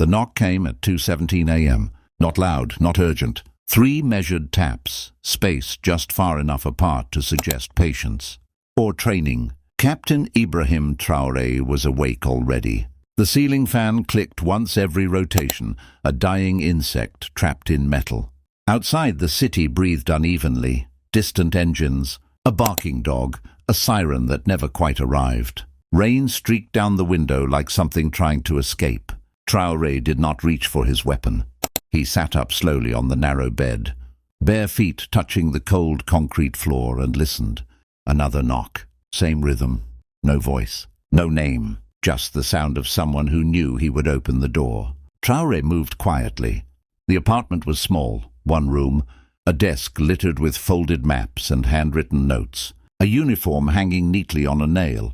The knock came at 2:17 a.m. Not loud, not urgent. 3 measured taps, spaced just far enough apart to suggest patience. Or training. Captain Ibrahim Trrowé was awake already. The ceiling fan clicked once every rotation, a dying insect trapped in metal. Outside, the city breathed unevenly. Distant engines, a barking dog, a siren that never quite arrived. Rain streaked down the window like something trying to escape. Trrowé did not reach for his weapon. He sat up slowly on the narrow bed, bare feet touching the cold concrete floor, and listened. Another knock. Same rhythm. No voice. No name. Just the sound of someone who knew he would open the door. Trrowé moved quietly. The apartment was small. 1 room. A desk littered with folded maps and handwritten notes. A uniform hanging neatly on a nail.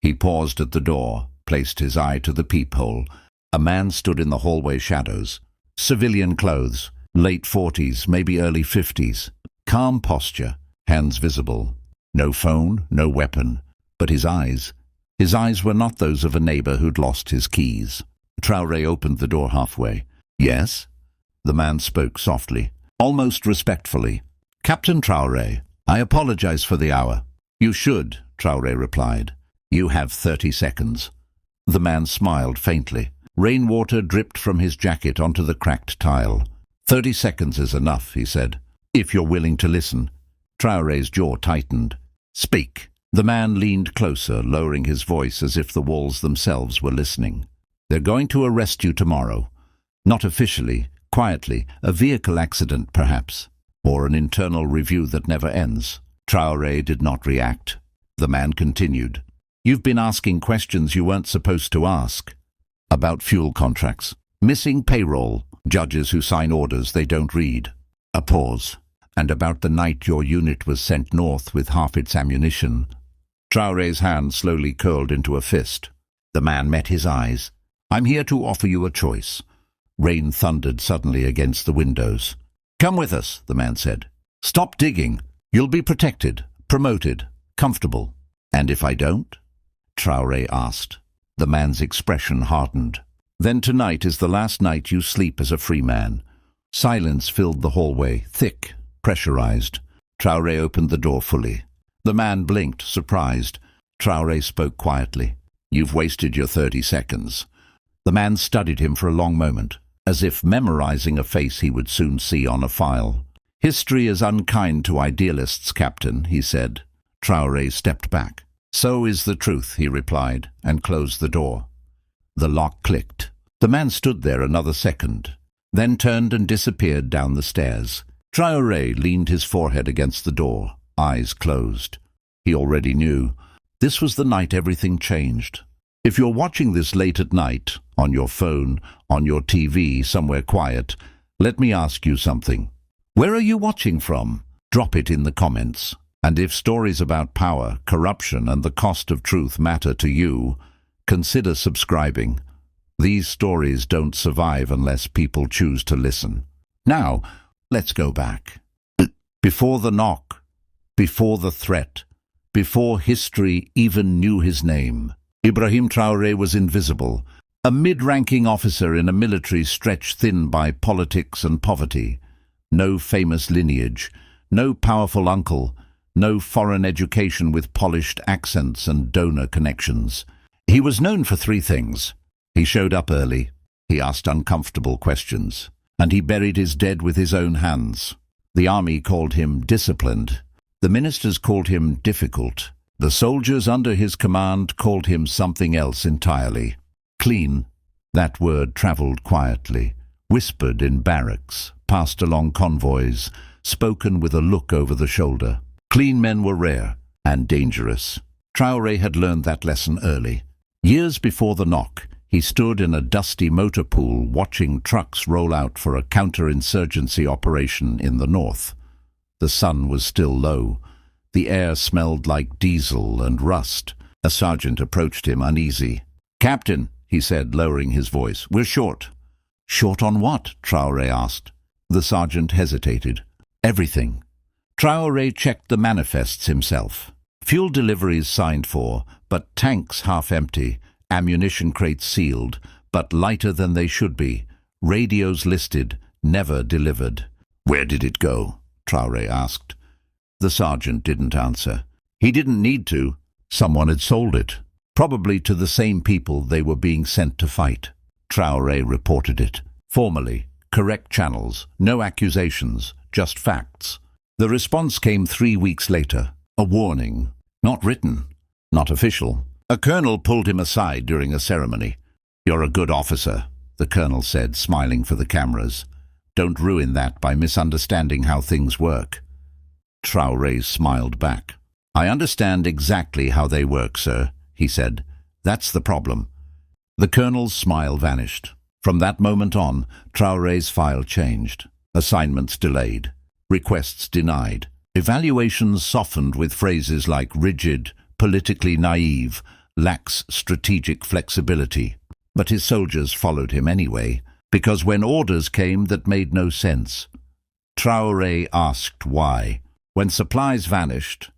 He paused at the door, placed his eye to the peephole. A man stood in the hallway shadows. Civilian clothes, late 40s, maybe early 50s. Calm posture, hands visible. No phone, no weapon. But his eyes were not those of a neighbor who'd lost his keys. Trrowé opened the door halfway. "Yes?" The man spoke softly, almost respectfully. "Captain Trrowé, I apologize for the hour." "You should," Trrowé replied. "You have 30 seconds. The man smiled faintly. Rainwater dripped from his jacket onto the cracked tile. 30 seconds is enough, he said, if you're willing to listen. Trrowé's jaw tightened. "Speak." The man leaned closer, lowering his voice as if the walls themselves were listening. "They're going to arrest you tomorrow. Not officially, quietly, a vehicle accident perhaps, or an internal review that never ends." Trrowé did not react. The man continued. "You've been asking questions you weren't supposed to ask. About fuel contracts, missing payroll, judges who sign orders they don't read." A pause. "And about the night your unit was sent north with half its ammunition." Trrowé's hand slowly curled into a fist. The man met his eyes. "I'm here to offer you a choice." Rain thundered suddenly against the windows. "Come with us," the man said. "Stop digging. You'll be protected, promoted, comfortable." "And if I don't?" Trrowé asked. The man's expression hardened. "Then tonight is the last night you sleep as a free man." Silence filled the hallway, thick, pressurized. Trrowé opened the door fully. The man blinked, surprised. Trrowé spoke quietly. "You've wasted your 30 seconds. The man studied him for a long moment, as if memorizing a face he would soon see on a file. "History is unkind to idealists, Captain," he said. Trrowé stepped back. "So is the truth," he replied, and closed the door. The lock clicked. The man stood there another second, then turned and disappeared down the stairs. Trrowé leaned his forehead against the door, eyes closed. He already knew. This was the night everything changed. If you're watching this late at night, on your phone, on your TV, somewhere quiet, let me ask you something. Where are you watching from? Drop it in the comments. And if stories about power, corruption, and the cost of truth matter to you, consider subscribing. These stories don't survive unless people choose to listen. Now, let's go back. Before the knock, before the threat, before history even knew his name, Ibrahim Trrowé was invisible, a mid-ranking officer in a military stretched thin by politics and poverty. No famous lineage, no powerful uncle, no foreign education with polished accents and donor connections. He was known for 3 things. He showed up early, he asked uncomfortable questions, and he buried his dead with his own hands. The army called him disciplined. The ministers called him difficult. The soldiers under his command called him something else entirely. Clean. That word traveled quietly, whispered in barracks, passed along convoys, spoken with a look over the shoulder. Clean men were rare and dangerous. Trrowé had learned that lesson early. Years before the knock, he stood in a dusty motor pool watching trucks roll out for a counterinsurgency operation in the north. The sun was still low. The air smelled like diesel and rust. A sergeant approached him uneasy. "Captain," he said, lowering his voice, "we're short." "Short on what?" Trrowé asked. The sergeant hesitated. "Everything." Trrowé checked the manifests himself. Fuel deliveries signed for, but tanks half empty, ammunition crates sealed, but lighter than they should be. Radios listed, never delivered. "Where did it go?" Trrowé asked. The sergeant didn't answer. He didn't need to. Someone had sold it, probably to the same people they were being sent to fight. Trrowé reported it. Formally, correct channels, no accusations, just facts. The response came 3 weeks later. A warning. Not written, not official. A colonel pulled him aside during a ceremony. "You're a good officer," the colonel said, smiling for the cameras. "Don't ruin that by misunderstanding how things work." Trrowé smiled back. "I understand exactly how they work, sir," he said. "That's the problem." The colonel's smile vanished. From that moment on, Trrowé's file changed. Assignments delayed. Requests denied. Evaluations softened with phrases like rigid, politically naive, lacks strategic flexibility. But his soldiers followed him anyway, because when orders came that made no sense, Trrowé asked why. When supplies vanished,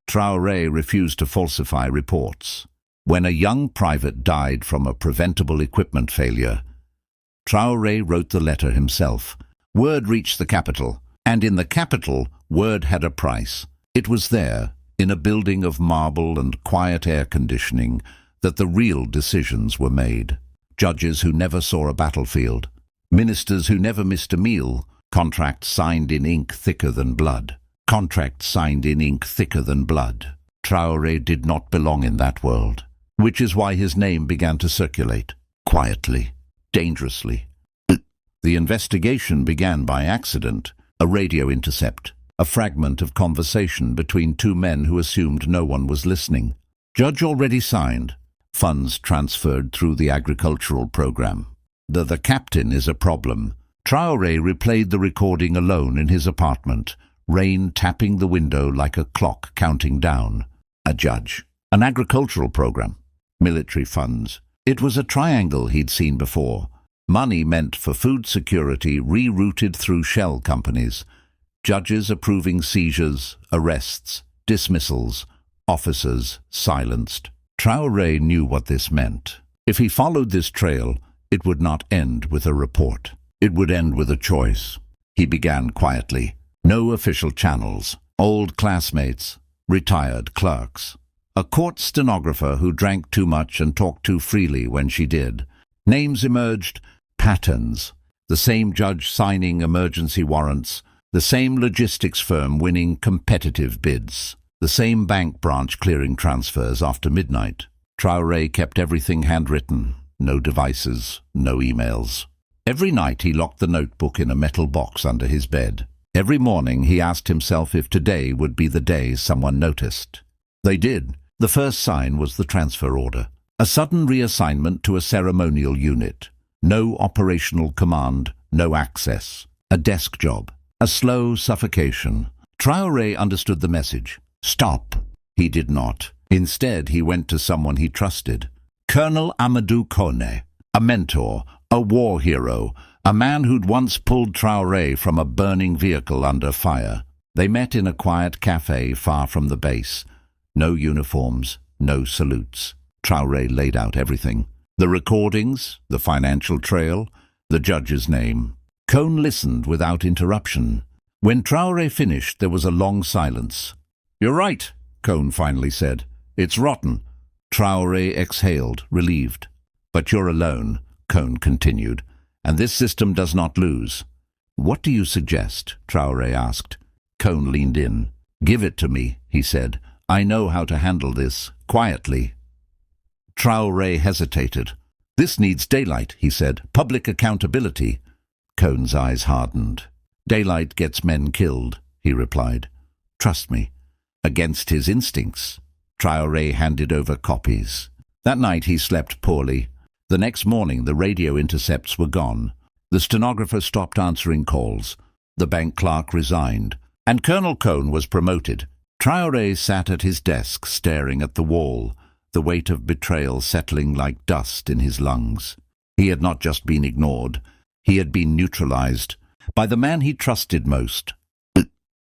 Trrowé refused to falsify reports. When a young private died from a preventable equipment failure, Trrowé wrote the letter himself. Word reached the capital, and in the capital, word had a price. It was there, in a building of marble and quiet air conditioning, that the real decisions were made. Judges who never saw a battlefield, ministers who never missed a meal, contracts signed in ink thicker than blood. Contracts signed in ink thicker than blood. Trrowé did not belong in that world, which is why his name began to circulate, quietly, dangerously. The investigation began by accident, a radio intercept, a fragment of conversation between two men who assumed no one was listening. Judge already signed. Funds transferred through the agricultural program. The captain is a problem. Trrowé replayed the recording alone in his apartment, rain tapping the window like a clock counting down. A judge. An agricultural program. Military funds. It was a triangle he'd seen before. Money meant for food security rerouted through shell companies. Judges approving seizures, arrests, dismissals, officers silenced. Trrowé knew what this meant. If he followed this trail, it would not end with a report. It would end with a choice. He began quietly. No official channels. Old classmates. Retired clerks. A court stenographer who drank too much and talked too freely when she did. Names emerged. Patterns. The same judge signing emergency warrants. The same logistics firm winning competitive bids. The same bank branch clearing transfers after midnight. Trrowé kept everything handwritten. No devices, no emails. Every night he locked the notebook in a metal box under his bed. Every morning he asked himself if today would be the day someone noticed. They did. The first sign was the transfer order. A sudden reassignment to a ceremonial unit. No operational command, no access. A desk job. A slow suffocation. Trrowé understood the message. Stop. He did not. Instead, he went to someone he trusted. Colonel Amadou Kone, a mentor, a war hero, a man who'd once pulled Trrowé from a burning vehicle under fire. They met in a quiet cafe far from the base. No uniforms, no salutes. Trrowé laid out everything. The recordings, the financial trail, the judge's name. Kone listened without interruption. When Trrowé finished, there was a long silence. "You're right," Kone finally said. "It's rotten." Trrowé exhaled, relieved. "But you're alone," Kone continued, "and this system does not lose." "What do you suggest?" Trrowé asked. Kone leaned in. "Give it to me," he said. "I know how to handle this, quietly." Trrowé hesitated. "This needs daylight," he said. "Public accountability." Kone's eyes hardened. "Daylight gets men killed," he replied. "Trust me." Against his instincts, Trrowé handed over copies. That night he slept poorly. The next morning the radio intercepts were gone. The stenographer stopped answering calls. The bank clerk resigned. And Colonel Kone was promoted. Trrowé sat at his desk staring at the wall, the weight of betrayal settling like dust in his lungs. He had not just been ignored. He had been neutralized by the man he trusted most.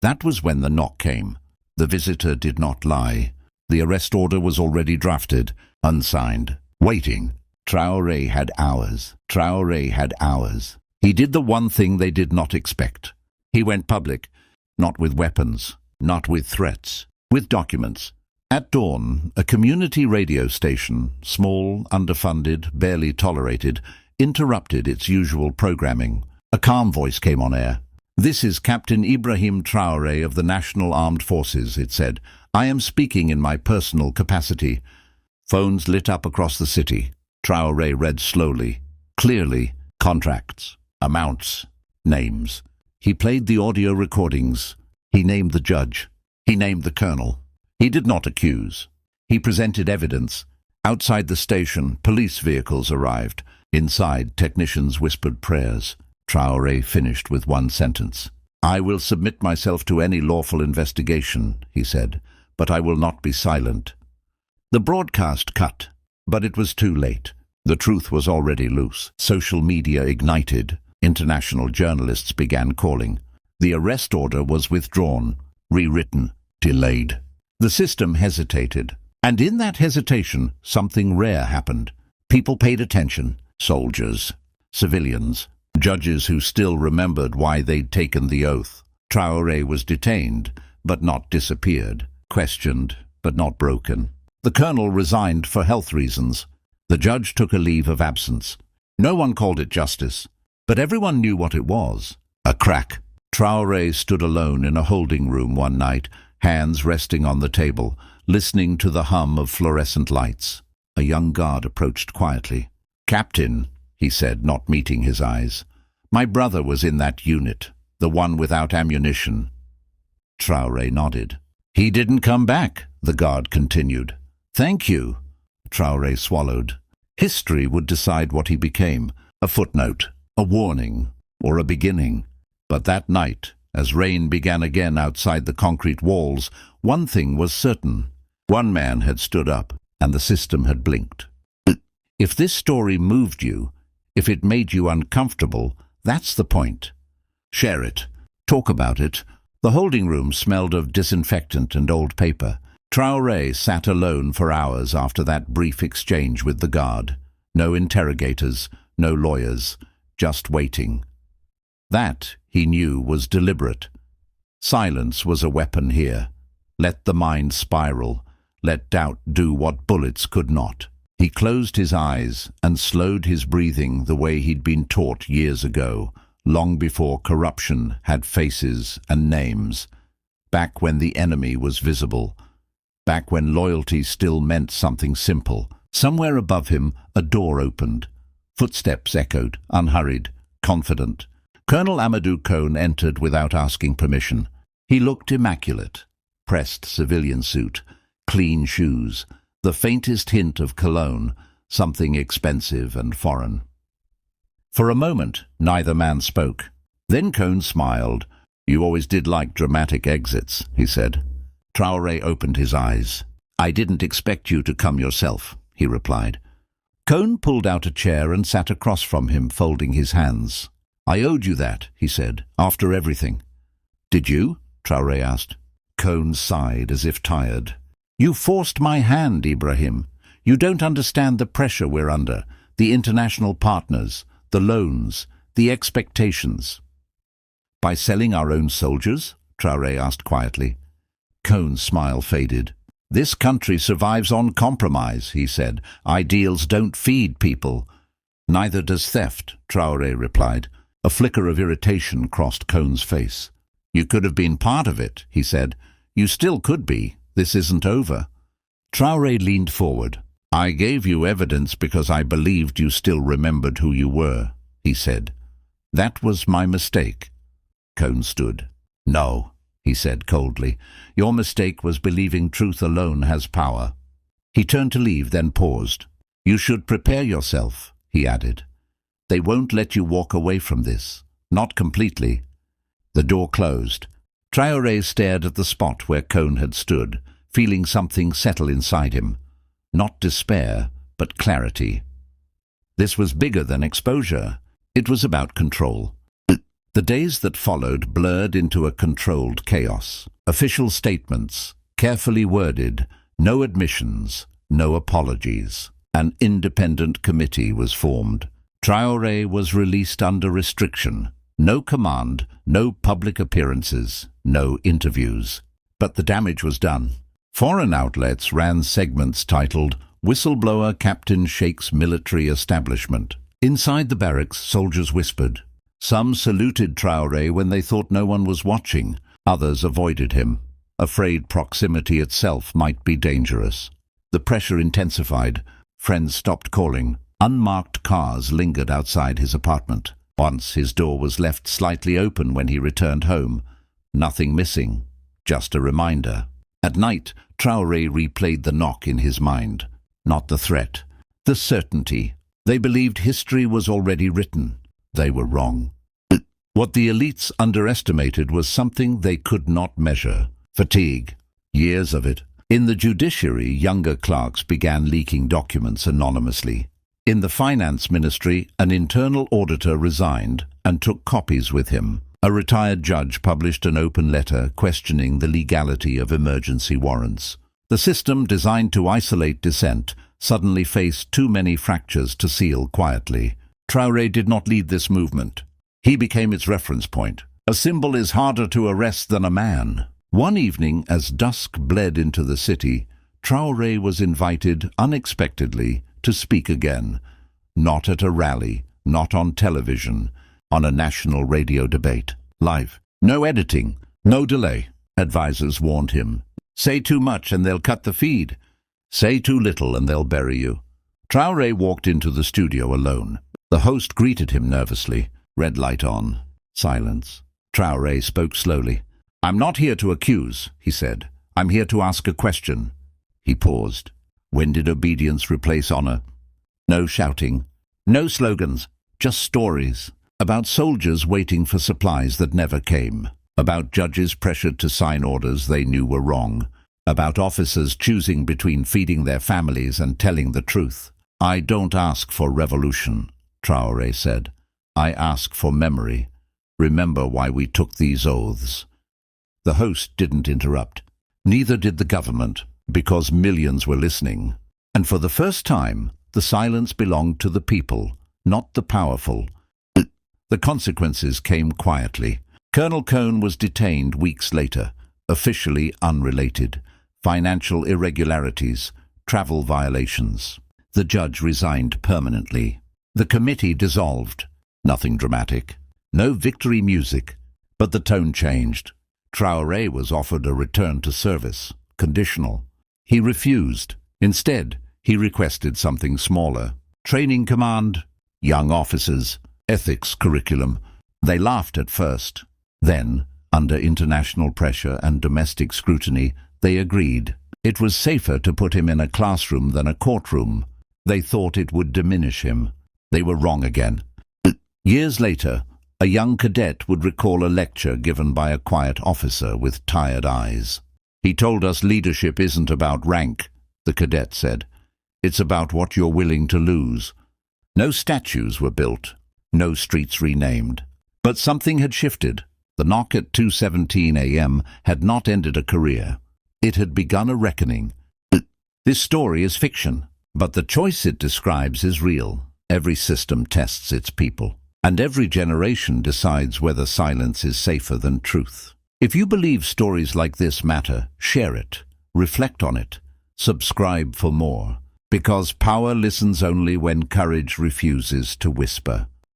That was when the knock came. The visitor did not lie. The arrest order was already drafted, unsigned, waiting. Trrowé had hours. Trrowé had hours. He did the one thing they did not expect. He went public, not with weapons, not with threats, with documents. At dawn, a community radio station, small, underfunded, barely tolerated, interrupted its usual programming. A calm voice came on air. "This is Captain Ibrahim Trrowé of the National Armed Forces," it said. "I am speaking in my personal capacity." Phones lit up across the city. Trrowé read slowly, clearly, contracts, amounts, names. He played the audio recordings. He named the judge. He named the colonel. He did not accuse. He presented evidence. Outside the station, police vehicles arrived. Inside, technicians whispered prayers. Trrowé finished with one sentence. "I will submit myself to any lawful investigation," he said, "but I will not be silent." The broadcast cut, but it was too late. The truth was already loose. Social media ignited. International journalists began calling. The arrest order was withdrawn, rewritten, delayed. The system hesitated. And in that hesitation, something rare happened. People paid attention. Soldiers, civilians, judges who still remembered why they'd taken the oath. Trrowé was detained, but not disappeared. Questioned, but not broken. The colonel resigned for health reasons. The judge took a leave of absence. No one called it justice, but everyone knew what it was. A crack. Trrowé stood alone in a holding room one night, hands resting on the table, listening to the hum of fluorescent lights. A young guard approached quietly. "Captain," he said, not meeting his eyes, "my brother was in that unit, the one without ammunition." Trrowé nodded. "He didn't come back," the guard continued. "Thank you." Trrowé swallowed. History would decide what he became, a footnote, a warning, or a beginning. But that night, as rain began again outside the concrete walls, one thing was certain. One man had stood up, and the system had blinked. If this story moved you, if it made you uncomfortable, that's the point. Share it. Talk about it. The holding room smelled of disinfectant and old paper. Trrowé sat alone for hours after that brief exchange with the guard. No interrogators, no lawyers, just waiting. That, he knew, was deliberate. Silence was a weapon here. Let the mind spiral. Let doubt do what bullets could not. He closed his eyes and slowed his breathing the way he'd been taught years ago, long before corruption had faces and names, back when the enemy was visible, back when loyalty still meant something simple. Somewhere above him, a door opened. Footsteps echoed, unhurried, confident. Colonel Amadou Cone entered without asking permission. He looked immaculate. Pressed civilian suit, clean shoes, the faintest hint of cologne, something expensive and foreign. For a moment, neither man spoke. Then Cone smiled. "You always did like dramatic exits," he said. Trrowé opened his eyes. "I didn't expect you to come yourself," he replied. Cone pulled out a chair and sat across from him, folding his hands. "I owed you that," he said, "after everything." "Did you?" Trrowé asked. Cone sighed as if tired. "You forced my hand, Ibrahim. You don't understand the pressure we're under, the international partners, the loans, the expectations." "By selling our own soldiers?" Trrowé asked quietly. Cone's smile faded. "This country survives on compromise," he said. "Ideals don't feed people." "Neither does theft," Trrowé replied. A flicker of irritation crossed Cone's face. "You could have been part of it," he said. "You still could be. This isn't over." Trrowé leaned forward. "I gave you evidence because I believed you still remembered who you were," he said. "That was my mistake." Cone stood. "No," he said coldly. "Your mistake was believing truth alone has power." He turned to leave, then paused. "You should prepare yourself," he added. "They won't let you walk away from this. Not completely." The door closed. Trrowé stared at the spot where Cone had stood, feeling something settle inside him. Not despair, but clarity. This was bigger than exposure. It was about control. The days that followed blurred into a controlled chaos. Official statements, carefully worded, no admissions, no apologies. An independent committee was formed. Trrowé was released under restriction. No command, no public appearances, no interviews. But the damage was done. Foreign outlets ran segments titled "Whistleblower Captain Shakes Military Establishment." Inside the barracks, soldiers whispered. Some saluted Trrowé when they thought no one was watching. Others avoided him, afraid proximity itself might be dangerous. The pressure intensified. Friends stopped calling. Unmarked cars lingered outside his apartment. Once his door was left slightly open when he returned home. Nothing missing, just a reminder. At night, Trrowé replayed the knock in his mind. Not the threat, the certainty. They believed history was already written. They were wrong. What the elites underestimated was something they could not measure. Fatigue. Years of it. In the judiciary, younger clerks began leaking documents anonymously. In the finance ministry, an internal auditor resigned and took copies with him. A retired judge published an open letter questioning the legality of emergency warrants. The system, designed to isolate dissent, suddenly faced too many fractures to seal quietly. Trrowé did not lead this movement. He became its reference point. A symbol is harder to arrest than a man. One evening, as dusk bled into the city, Trrowé was invited unexpectedly to speak again. Not at a rally, not on television, on a national radio debate. Live. No editing, no delay. Advisors warned him. Say too much and they'll cut the feed. Say too little and they'll bury you. Trrowé walked into the studio alone. The host greeted him nervously. Red light on. Silence. Trrowé spoke slowly. "I'm not here to accuse," he said. "I'm here to ask a question." He paused. When did obedience replace honor? No shouting. No slogans. Just stories. About soldiers waiting for supplies that never came. About judges pressured to sign orders they knew were wrong. About officers choosing between feeding their families and telling the truth. "I don't ask for revolution," Trrowé said. "I ask for memory. Remember why we took these oaths." The host didn't interrupt. Neither did the government, because millions were listening. And for the first time, the silence belonged to the people, not the powerful. The consequences came quietly. Colonel Cohn was detained weeks later, officially unrelated. Financial irregularities, travel violations. The judge resigned permanently. The committee dissolved. Nothing dramatic. No victory music. But the tone changed. Trrowé was offered a return to service, conditional. He refused. Instead, he requested something smaller. Training command, young officers, ethics curriculum. They laughed at first. Then, under international pressure and domestic scrutiny, they agreed. It was safer to put him in a classroom than a courtroom. They thought it would diminish him. They were wrong again. Years later, a young cadet would recall a lecture given by a quiet officer with tired eyes. "He told us leadership isn't about rank," the cadet said. "It's about what you're willing to lose." No statues were built, no streets renamed. But something had shifted. The knock at 2:17 a.m. had not ended a career. It had begun a reckoning. This story is fiction, but the choice it describes is real. Every system tests its people. And every generation decides whether silence is safer than truth. If you believe stories like this matter, share it, reflect on it, subscribe for more. Because power listens only when courage refuses to whisper.